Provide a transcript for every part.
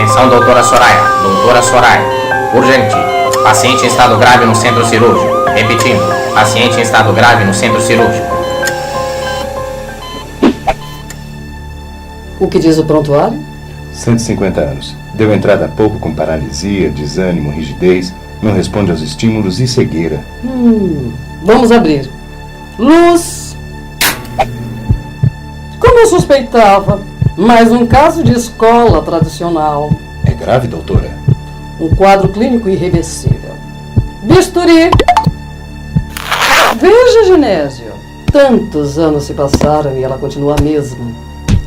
Atenção, doutora Soraya. Doutora Soraya. Urgente. Paciente em estado grave no centro cirúrgico. Repetindo. Paciente em estado grave no centro cirúrgico. O que diz o prontuário? 150 anos. Deu entrada há pouco com paralisia, desânimo, rigidez, não responde aos estímulos e cegueira. Vamos abrir. Luz. Como eu suspeitava, mais um caso de escola tradicional. É grave, doutora? Um quadro clínico irreversível. Bisturi. Veja, Genésio. Tantos anos se passaram e ela continua a mesma.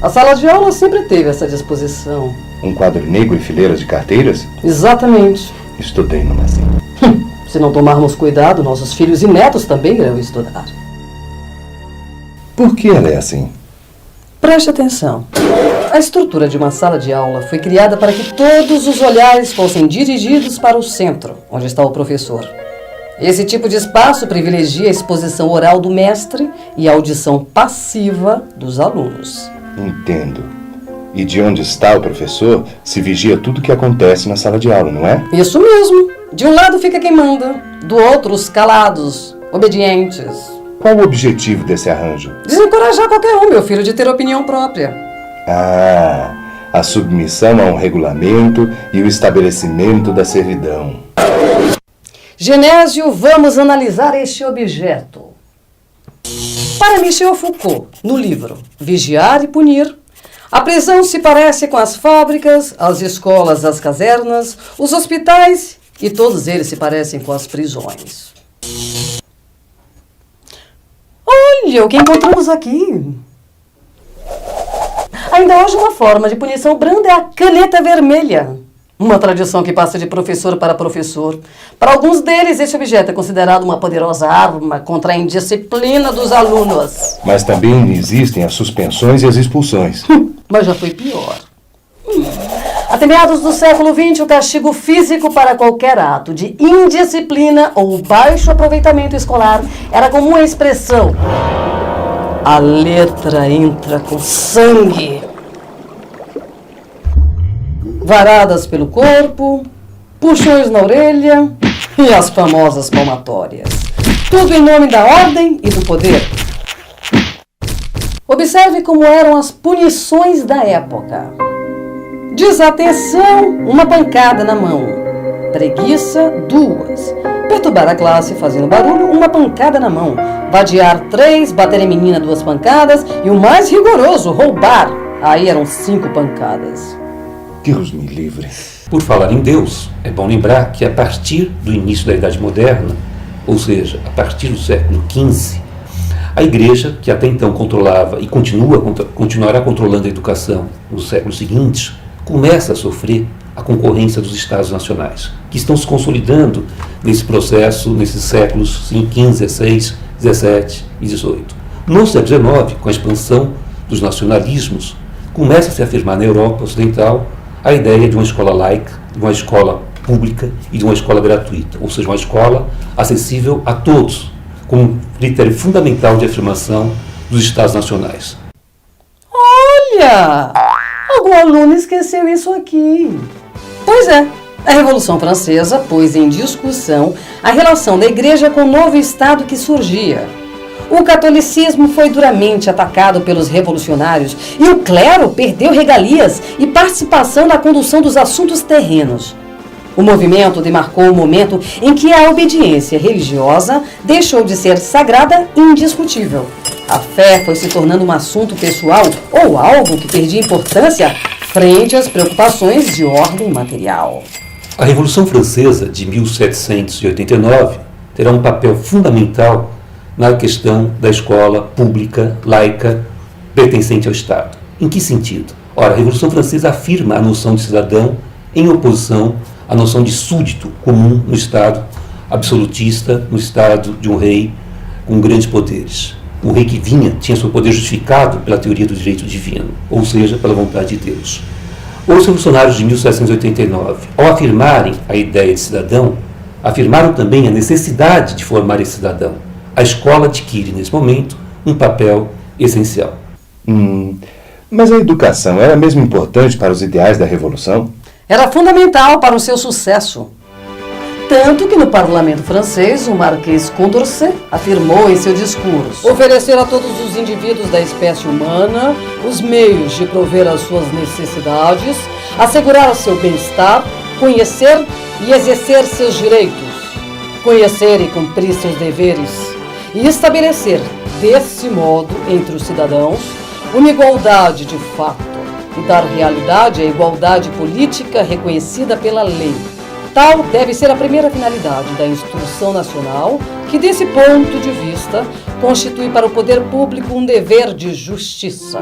A sala de aula sempre teve essa disposição. Um quadro negro e fileiras de carteiras? Exatamente. Estudei numa assim. Se não tomarmos cuidado, nossos filhos e netos também irão estudar. Por que ela é assim? Preste atenção. A estrutura de uma sala de aula foi criada para que todos os olhares fossem dirigidos para o centro, onde está o professor. Esse tipo de espaço privilegia a exposição oral do mestre e a audição passiva dos alunos. Entendo. E de onde está o professor, se vigia tudo o que acontece na sala de aula, não é? Isso mesmo. De um lado fica quem manda, do outro os calados, obedientes. Qual o objetivo desse arranjo? Desencorajar qualquer um, meu filho, de ter opinião própria. A submissão a um regulamento e o estabelecimento da servidão. Genésio, vamos analisar este objeto. Para Michel Foucault, no livro Vigiar e Punir, a prisão se parece com as fábricas, as escolas, as casernas, os hospitais e todos eles se parecem com as prisões. Olha o que encontramos aqui. Ainda hoje uma forma de punição branda é a caneta vermelha. Uma tradição que passa de professor para professor. Para alguns deles, esse objeto é considerado uma poderosa arma contra a indisciplina dos alunos. Mas também existem as suspensões e as expulsões. Mas já foi pior. Até meados do século XX, o castigo físico para qualquer ato de indisciplina ou baixo aproveitamento escolar era comum a expressão: a letra entra com sangue. Varadas pelo corpo, puxões na orelha e as famosas palmatórias. Tudo em nome da ordem e do poder. Observe como eram as punições da época. Desatenção, uma pancada na mão. Preguiça, 2. Perturbar a classe fazendo barulho, uma pancada na mão. Vadiar, 3. Bater em menina, 2 pancadas. E o mais rigoroso, roubar. Aí eram 5 pancadas. Deus me livre. Por falar em Deus, é bom lembrar que a partir do início da Idade Moderna, ou seja, a partir do século XV, a Igreja, que até então controlava e continuará controlando a educação nos séculos seguintes, começa a sofrer a concorrência dos Estados nacionais, que estão se consolidando nesse processo, nesses séculos XV, XVI, XVII e XVIII. No século XIX, com a expansão dos nacionalismos, começa a se afirmar na Europa Ocidental a ideia de uma escola laica, de uma escola pública e de uma escola gratuita, ou seja, uma escola acessível a todos, como critério fundamental de afirmação dos Estados nacionais. Olha! Algum aluno esqueceu isso aqui. Pois é, a Revolução Francesa pôs em discussão a relação da Igreja com o novo Estado que surgia. O catolicismo foi duramente atacado pelos revolucionários e o clero perdeu regalias e participação na condução dos assuntos terrenos. O movimento demarcou o momento em que a obediência religiosa deixou de ser sagrada e indiscutível. A fé foi se tornando um assunto pessoal ou algo que perdia importância frente às preocupações de ordem material. A Revolução Francesa de 1789 terá um papel fundamental na questão da escola pública, laica, pertencente ao Estado. Em que sentido? Ora, a Revolução Francesa afirma a noção de cidadão em oposição à noção de súdito comum no Estado absolutista, no Estado de um rei com grandes poderes. Um rei que tinha seu poder justificado pela teoria do direito divino, ou seja, pela vontade de Deus. Os revolucionários de 1789, ao afirmarem a ideia de cidadão, afirmaram também a necessidade de formar esse cidadão. A escola adquire, nesse momento, um papel essencial. Mas a educação era mesmo importante para os ideais da Revolução? Era fundamental para o seu sucesso. Tanto que no parlamento francês, o Marquês Condorcet afirmou em seu discurso: oferecer a todos os indivíduos da espécie humana os meios de prover as suas necessidades, assegurar o seu bem-estar, conhecer e exercer seus direitos, conhecer e cumprir seus deveres, e estabelecer, desse modo, entre os cidadãos, uma igualdade de fato e dar realidade à igualdade política reconhecida pela lei. Tal deve ser a primeira finalidade da instrução nacional, que, desse ponto de vista, constitui para o poder público um dever de justiça.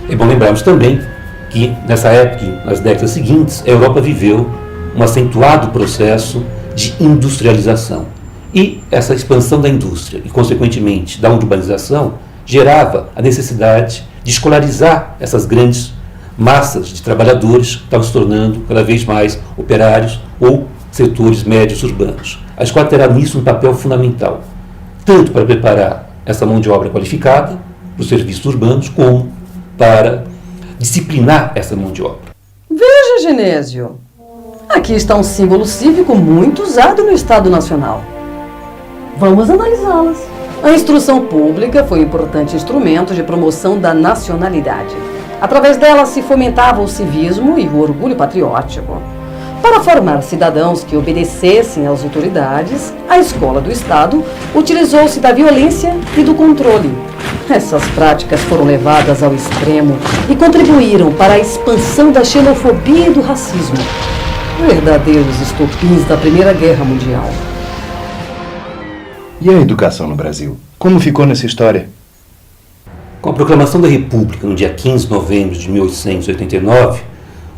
É bom lembrarmos também que, nessa época, nas décadas seguintes, a Europa viveu um acentuado processo de industrialização. E essa expansão da indústria e, consequentemente, da urbanização, gerava a necessidade de escolarizar essas grandes massas de trabalhadores que estavam se tornando cada vez mais operários ou setores médios urbanos. A escola terá nisso um papel fundamental, tanto para preparar essa mão de obra qualificada para os serviços urbanos, como para disciplinar essa mão de obra. Veja, Genésio, aqui está um símbolo cívico muito usado no Estado Nacional. Vamos analisá-las. A instrução pública foi um importante instrumento de promoção da nacionalidade. Através dela se fomentava o civismo e o orgulho patriótico. Para formar cidadãos que obedecessem às autoridades, a escola do Estado utilizou-se da violência e do controle. Essas práticas foram levadas ao extremo e contribuíram para a expansão da xenofobia e do racismo, verdadeiros estopins da Primeira Guerra Mundial. E a educação no Brasil? Como ficou nessa história? Com a proclamação da República, no dia 15 de novembro de 1889,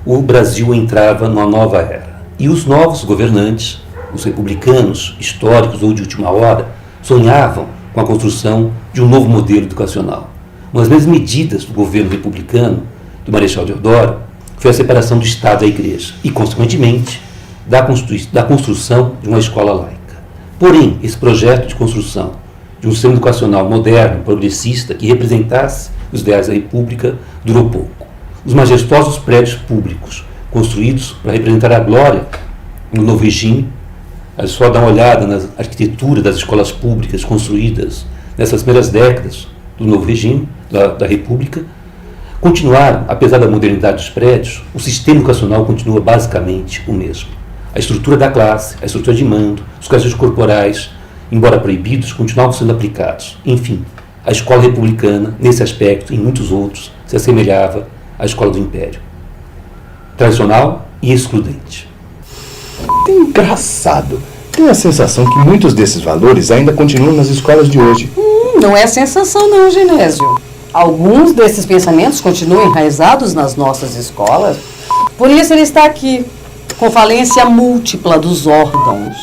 o Brasil entrava numa nova era. E os novos governantes, os republicanos históricos ou de última hora, sonhavam com a construção de um novo modelo educacional. Uma das grandes medidas do governo republicano, do Marechal Deodoro, foi a separação do Estado da Igreja e, consequentemente, da construção de uma escola laica. Porém, esse projeto de construção de um sistema educacional moderno, progressista, que representasse os ideais da República, durou pouco. Os majestosos prédios públicos, construídos para representar a glória no novo regime, é só dar uma olhada na arquitetura das escolas públicas construídas nessas primeiras décadas do novo regime, da República, continuaram, apesar da modernidade dos prédios, o sistema educacional continua basicamente o mesmo. A estrutura da classe, a estrutura de mando, os códigos corporais, embora proibidos, continuavam sendo aplicados. Enfim, a escola republicana, nesse aspecto e em muitos outros, se assemelhava à escola do Império. Tradicional e excludente. Engraçado. Tenho a sensação que muitos desses valores ainda continuam nas escolas de hoje. Não é sensação não, Genésio. Alguns desses pensamentos continuam enraizados nas nossas escolas. Por isso ele está aqui, com falência múltipla dos órgãos.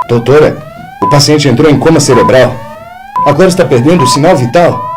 Doutora, o paciente entrou em coma cerebral. Agora está perdendo o sinal vital.